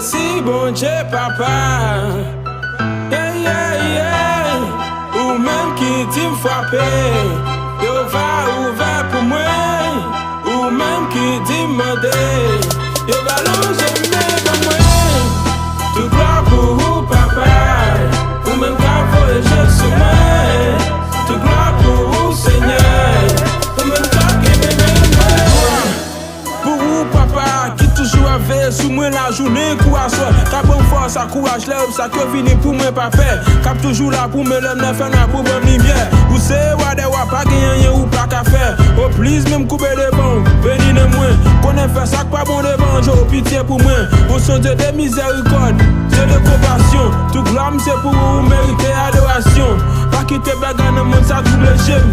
merci, bon Dieu, papa. Yeah, yeah, yeah. Ou même qui t'y frapper. Yo va ouvert pour moi. Ou même qui t'y demander. Yo va longer pour moi. Tout gloire pour vous, papa. Ou même qu'à voyager sur moi. Tout gloire pour vous, Seigneur. Ou même qu'à pour vous, papa, qui toujours avait sous moi la journée, courage, cap bonne force, ça courage, lève, ça que vini pour moi, papa. Cap toujours là pour me lever, faire la pour bonne lumière. Vous savez, pas gagner ou pas qu'à faire. Au plus, même couper les bons, venez de moi. Connaît faire ça, pas bon devant, j'ai pitié pour moi. Au son de des miséricordes, c'est de compassion. Tout gloire, c'est pour vous mériter adoration. Pas quitter bagarre dans le monde, ça double j'aime.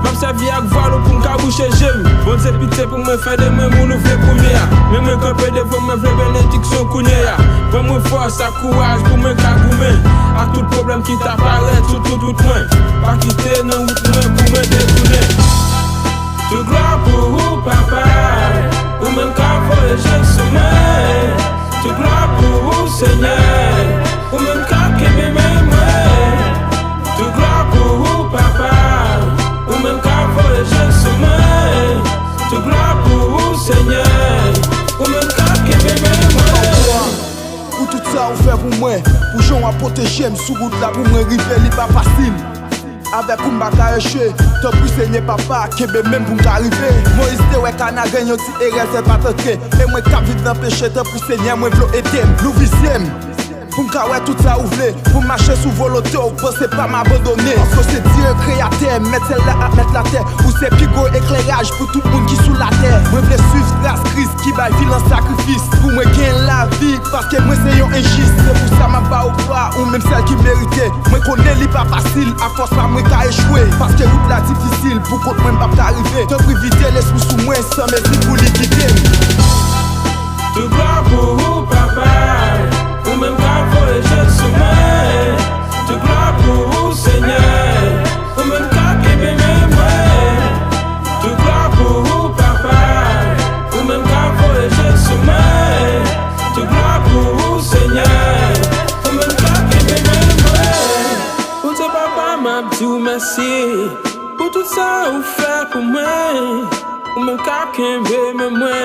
Même sa vie avec voile pour m'caboucher j'aime. Bon c'est pitié pour me faire des mains mon ouvrier premier. Même me camper devant me faire bénédiction kounia. Pour me force à courage pour me cagoumer. À tout problème qui t'apparaît tout loin. Pas quitter non route loin pour me détourner. Tout gloire pour vous papa. Ou même qu'à voyager sur moi. Tout gloire pour vous Seigneur. Ou même qu'à qu'aimer moi. Tout gloire pour vous papa. Ou même qu'à voyager sur moi. Tout gloire pour vous, Seigneur. Ou même qu'à qu'aimer moi. Pour tout ça, on fait pour moi. Pour gens à protéger, sous route là pour me river, il pas facile. Avec un bagage échoué, t'as pris Seigneur papa, qui est même pour m'arriver. Moïse te ouais qu'un a gagné, tu es resté pas t'entrer. Et moi, qui vit dans le péché, t'as pris Seigneur, moi, v'l'o aider. Nous visons. Pour me tout ça ouvrir, pour marcher sous volonté, pensez pas m'abandonner. Parce que c'est Dieu créateur, mettre celle-là à mettre la terre. Ou c'est pigo éclairage pour tout le monde qui sous la terre. Moi je suivre grâce Christ qui va vivre en sacrifice. Pour moi gagner la vie, parce que moi c'est un injuste. C'est pour ça m'a pas au pas, ou même celle qui méritait. Moi connais li pas facile, à force pas moi qu'à échouer. Parce que route là difficile, pour qu'on même pas t'arriver. T'as privé l'esprit sous moi, sans merci pour l'équité. Tout gloire pour vous papa. Ou même qu'à voyager sur moi. Tout gloire pour vous Seigneur. Ou même qu'à qu'aimer moi. Tout gloire pour vous papa. Ou même qu'à voyager sur moi. Tout gloire pour vous Seigneur. Ou même qu'à qu'aimer moi. Pour tes papa m'a dit merci. Pour tout ça vous fait pour moi. Ou même qu'à qu'aimer moi.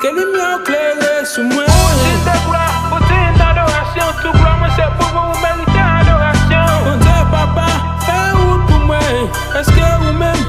Que lumière éclairée sur moi. Tout gloire, moi c'est pour vous mériter adoration. Mon Dieu, papa, fais route pour moi. Est-ce que vous m'aimez?